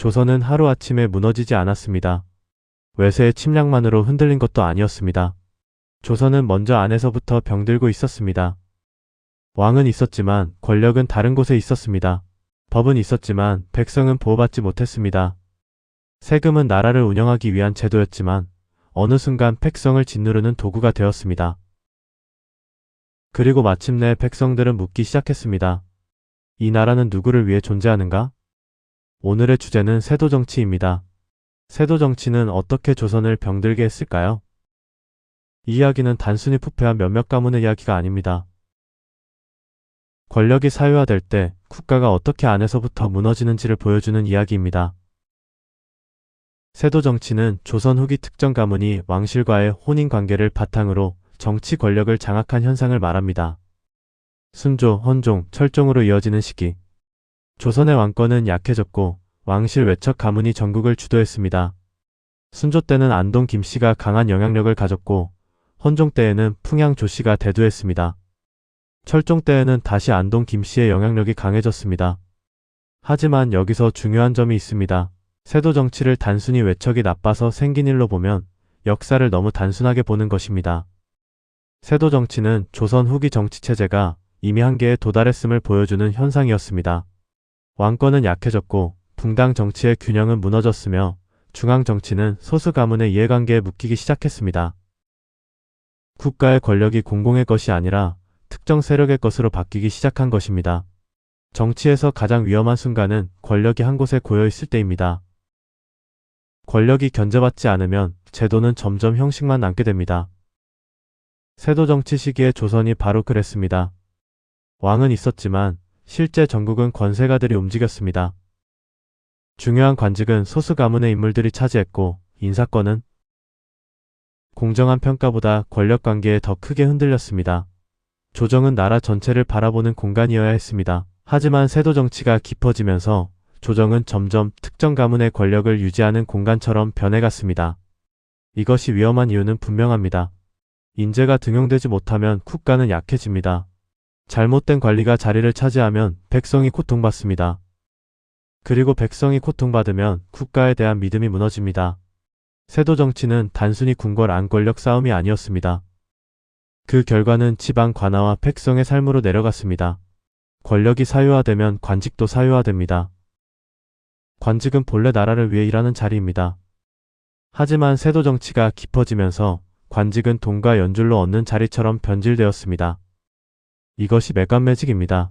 조선은 하루아침에 무너지지 않았습니다. 외세의 침략만으로 흔들린 것도 아니었습니다. 조선은 먼저 안에서부터 병들고 있었습니다. 왕은 있었지만 권력은 다른 곳에 있었습니다. 법은 있었지만 백성은 보호받지 못했습니다. 세금은 나라를 운영하기 위한 제도였지만 어느 순간 백성을 짓누르는 도구가 되었습니다. 그리고 마침내 백성들은 묻기 시작했습니다. 이 나라는 누구를 위해 존재하는가? 오늘의 주제는 세도 정치입니다. 세도 정치는 어떻게 조선을 병들게 했을까요? 이 이야기는 단순히 부패한 몇몇 가문의 이야기가 아닙니다. 권력이 사유화될 때 국가가 어떻게 안에서부터 무너지는지를 보여주는 이야기입니다. 세도 정치는 조선 후기 특정 가문이 왕실과의 혼인 관계를 바탕으로 정치 권력을 장악한 현상을 말합니다. 순조, 헌종, 철종으로 이어지는 시기. 조선의 왕권은 약해졌고 왕실 외척 가문이 전국을 주도했습니다. 순조 때는 안동 김씨가 강한 영향력을 가졌고 헌종 때에는 풍양 조씨가 대두했습니다. 철종 때에는 다시 안동 김씨의 영향력이 강해졌습니다. 하지만 여기서 중요한 점이 있습니다. 세도 정치를 단순히 외척이 나빠서 생긴 일로 보면 역사를 너무 단순하게 보는 것입니다. 세도 정치는 조선 후기 정치체제가 이미 한계에 도달했음을 보여주는 현상이었습니다. 왕권은 약해졌고 붕당 정치의 균형은 무너졌으며 중앙 정치는 소수 가문의 이해관계에 묶이기 시작했습니다. 국가의 권력이 공공의 것이 아니라 특정 세력의 것으로 바뀌기 시작한 것입니다. 정치에서 가장 위험한 순간은 권력이 한 곳에 고여 있을 때입니다. 권력이 견제받지 않으면 제도는 점점 형식만 남게 됩니다. 세도 정치 시기의 조선이 바로 그랬습니다. 왕은 있었지만 실제 전국은 권세가들이 움직였습니다. 중요한 관직은 소수 가문의 인물들이 차지했고 인사권은 공정한 평가보다 권력관계에 더 크게 흔들렸습니다. 조정은 나라 전체를 바라보는 공간이어야 했습니다. 하지만 세도 정치가 깊어지면서 조정은 점점 특정 가문의 권력을 유지하는 공간처럼 변해갔습니다. 이것이 위험한 이유는 분명합니다. 인재가 등용되지 못하면 국가는 약해집니다. 잘못된 관리가 자리를 차지하면 백성이 고통받습니다. 그리고 백성이 고통받으면 국가에 대한 믿음이 무너집니다. 세도 정치는 단순히 궁궐 안 권력 싸움이 아니었습니다. 그 결과는 지방 관아와 백성의 삶으로 내려갔습니다. 권력이 사유화되면 관직도 사유화됩니다. 관직은 본래 나라를 위해 일하는 자리입니다. 하지만 세도 정치가 깊어지면서 관직은 돈과 연줄로 얻는 자리처럼 변질되었습니다. 이것이 매관매직입니다.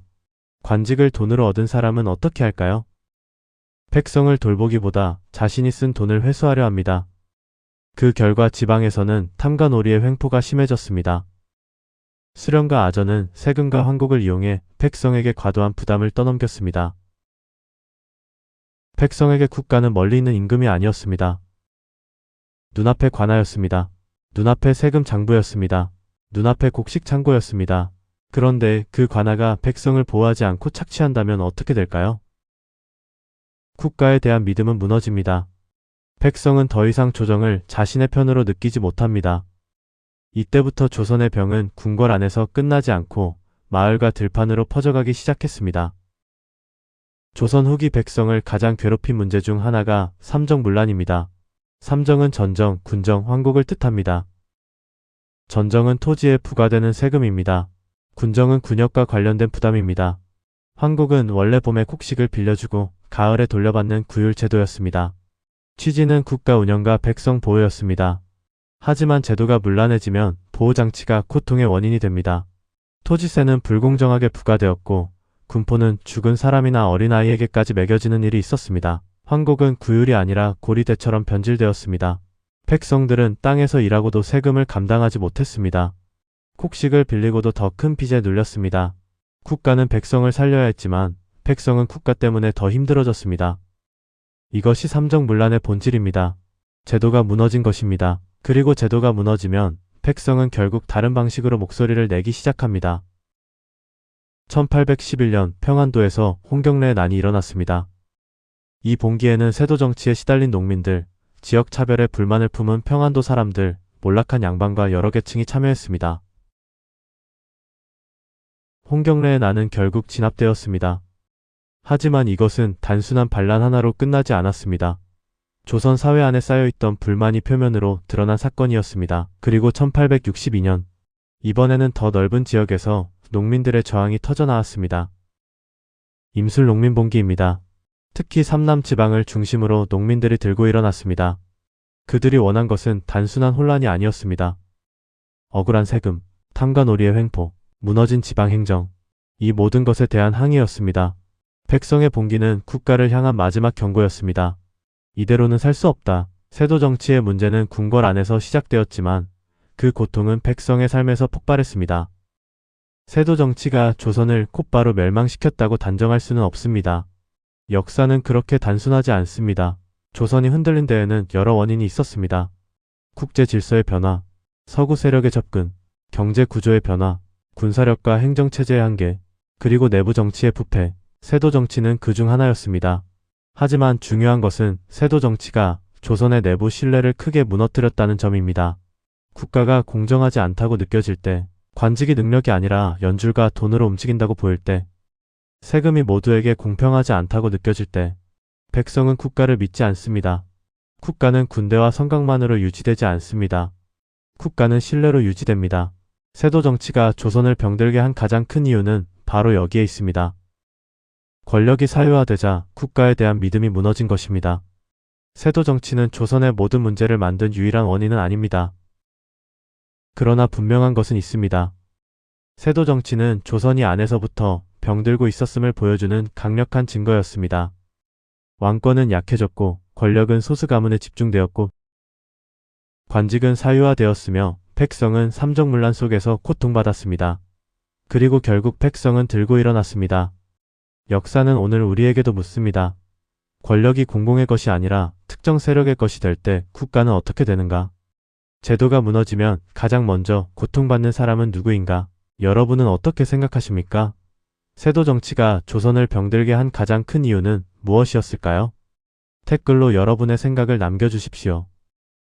관직을 돈으로 얻은 사람은 어떻게 할까요? 백성을 돌보기보다 자신이 쓴 돈을 회수하려 합니다. 그 결과 지방에서는 탐관오리의 횡포가 심해졌습니다. 수령과 아전은 세금과 환곡을 이용해 백성에게 과도한 부담을 떠넘겼습니다. 백성에게 국가는 멀리 있는 임금이 아니었습니다. 눈앞의 관아였습니다. 눈앞의 세금 장부였습니다. 눈앞의 곡식 창고였습니다. 그런데 그 관아가 백성을 보호하지 않고 착취한다면 어떻게 될까요? 국가에 대한 믿음은 무너집니다. 백성은 더 이상 조정을 자신의 편으로 느끼지 못합니다. 이때부터 조선의 병은 궁궐 안에서 끝나지 않고 마을과 들판으로 퍼져가기 시작했습니다. 조선 후기 백성을 가장 괴롭힌 문제 중 하나가 삼정문란입니다. 삼정은 전정, 군정, 환곡을 뜻합니다. 전정은 토지에 부과되는 세금입니다. 군정은 군역과 관련된 부담입니다. 환곡은 원래 봄에 곡식을 빌려주고 가을에 돌려받는 구율 제도였습니다. 취지는 국가 운영과 백성 보호였습니다. 하지만 제도가 문란해지면 보호장치가 고통의 원인이 됩니다. 토지세는 불공정하게 부과되었고 군포는 죽은 사람이나 어린아이에게까지 매겨지는 일이 있었습니다. 환곡은 구율이 아니라 고리대처럼 변질되었습니다. 백성들은 땅에서 일하고도 세금을 감당하지 못했습니다. 곡식을 빌리고도 더 큰 빚에 눌렸습니다. 국가는 백성을 살려야 했지만 백성은 국가 때문에 더 힘들어졌습니다. 이것이 삼정문란의 본질입니다. 제도가 무너진 것입니다. 그리고 제도가 무너지면 백성은 결국 다른 방식으로 목소리를 내기 시작합니다. 1811년 평안도에서 홍경래의 난이 일어났습니다. 이 봉기에는 세도 정치에 시달린 농민들, 지역 차별에 불만을 품은 평안도 사람들, 몰락한 양반과 여러 계층이 참여했습니다. 홍경래의 난은 결국 진압되었습니다. 하지만 이것은 단순한 반란 하나로 끝나지 않았습니다. 조선 사회 안에 쌓여있던 불만이 표면으로 드러난 사건이었습니다. 그리고 1862년, 이번에는 더 넓은 지역에서 농민들의 저항이 터져나왔습니다. 임술 농민봉기입니다. 특히 삼남 지방을 중심으로 농민들이 들고 일어났습니다. 그들이 원한 것은 단순한 혼란이 아니었습니다. 억울한 세금, 탐과 놀이의 횡포, 무너진 지방행정, 이 모든 것에 대한 항의였습니다. 백성의 봉기는 국가를 향한 마지막 경고였습니다. 이대로는 살 수 없다. 세도 정치의 문제는 궁궐 안에서 시작되었지만 그 고통은 백성의 삶에서 폭발했습니다. 세도 정치가 조선을 곧바로 멸망시켰다고 단정할 수는 없습니다. 역사는 그렇게 단순하지 않습니다. 조선이 흔들린 데에는 여러 원인이 있었습니다. 국제 질서의 변화, 서구 세력의 접근, 경제 구조의 변화, 군사력과 행정체제의 한계, 그리고 내부 정치의 부패, 세도 정치는 그 중 하나였습니다. 하지만 중요한 것은 세도 정치가 조선의 내부 신뢰를 크게 무너뜨렸다는 점입니다. 국가가 공정하지 않다고 느껴질 때, 관직이 능력이 아니라 연줄과 돈으로 움직인다고 보일 때, 세금이 모두에게 공평하지 않다고 느껴질 때, 백성은 국가를 믿지 않습니다. 국가는 군대와 성곽만으로 유지되지 않습니다. 국가는 신뢰로 유지됩니다. 세도 정치가 조선을 병들게 한 가장 큰 이유는 바로 여기에 있습니다. 권력이 사유화되자 국가에 대한 믿음이 무너진 것입니다. 세도 정치는 조선의 모든 문제를 만든 유일한 원인은 아닙니다. 그러나 분명한 것은 있습니다. 세도 정치는 조선이 안에서부터 병들고 있었음을 보여주는 강력한 증거였습니다. 왕권은 약해졌고 권력은 소수 가문에 집중되었고 관직은 사유화되었으며 백성은 삼정문란 속에서 고통받았습니다. 그리고 결국 백성은 들고 일어났습니다. 역사는 오늘 우리에게도 묻습니다. 권력이 공공의 것이 아니라 특정 세력의 것이 될 때 국가는 어떻게 되는가? 제도가 무너지면 가장 먼저 고통받는 사람은 누구인가? 여러분은 어떻게 생각하십니까? 세도 정치가 조선을 병들게 한 가장 큰 이유는 무엇이었을까요? 댓글로 여러분의 생각을 남겨주십시오.